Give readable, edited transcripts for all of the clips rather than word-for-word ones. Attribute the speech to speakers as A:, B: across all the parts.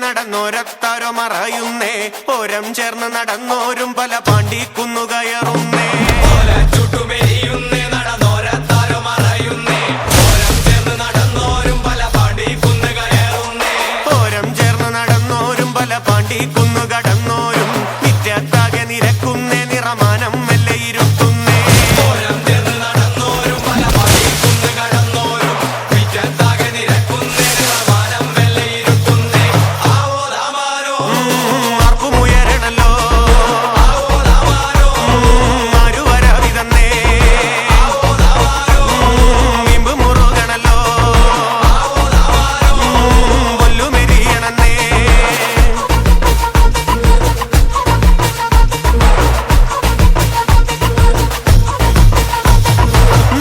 A: നടന്നോരത്താരോ മറയുന്നേ ഓരം ചേർന്ന് നടന്നോരും പല പാണ്ടിക്കുന്നു കയറുന്നേ നടന്നോരത്താരോ മറയുന്നേ ഓരം ചേർന്ന് നടന്നോരും പല പാണ്ടിക്കുന്നു കയറുന്നേ ഓരം ചേർന്ന് നടന്നോരും പല പാണ്ടിക്കുന്നു കടന്നോരും നിത്യത്താകെ നിരക്കുന്നേ നിറമാനം മെല്ലെ ഇരുത്തുന്നേ ഓരം ചേർന്ന് നടന്നോരും പല പാണ്ടിക്കുന്നു കടന്നോരും നിത്യത്താകെ നിരക്കുന്നേ നിറമാനം മെല്ലെ ഇരുത്തുന്നേ ആവോ ദാമാരോ ആർക്കുമുയരണല്ലോ ആവോ ദാമാരോ ആരു വരാതിതന്നേ ആവോ ദാമാരോ നിമ്പ് മുറുകണല്ലോ ആവോ ദാമാരോ പൊല്ലുമെരിയണന്നേ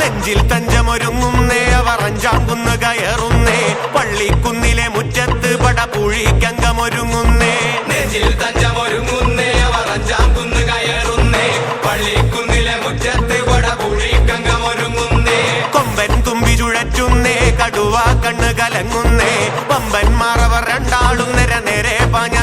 A: നെഞ്ചിൽ തഞ്ചമൊരുങ്ങുന്നേ അവർ അഞ്ചാം കുന്ന് കയറുന്നേ പള്ളിക്കുന്നിലെ മുറ്റത്ത് പടപുഴിക്കങ്കമൊരുങ്ങുന്നേ നെഞ്ചിൽ തഞ്ചമൊരുങ്ങുന്നേ അവർ അഞ്ചാം കുന്ന് കയറുന്നേ പള്ളിക്കുന്നിലെ മുറ്റത്ത് പടപുഴിക്കങ്കമൊരുങ്ങുന്നേ കൊമ്പൻ തുമ്പി ചുഴറ്റുന്നേ കടുവ കണ്ണ് കലങ്ങുന്നേ പമ്പന്മാർ അവർ രണ്ടാളും നേരെ നേരെ പാഞ്ഞ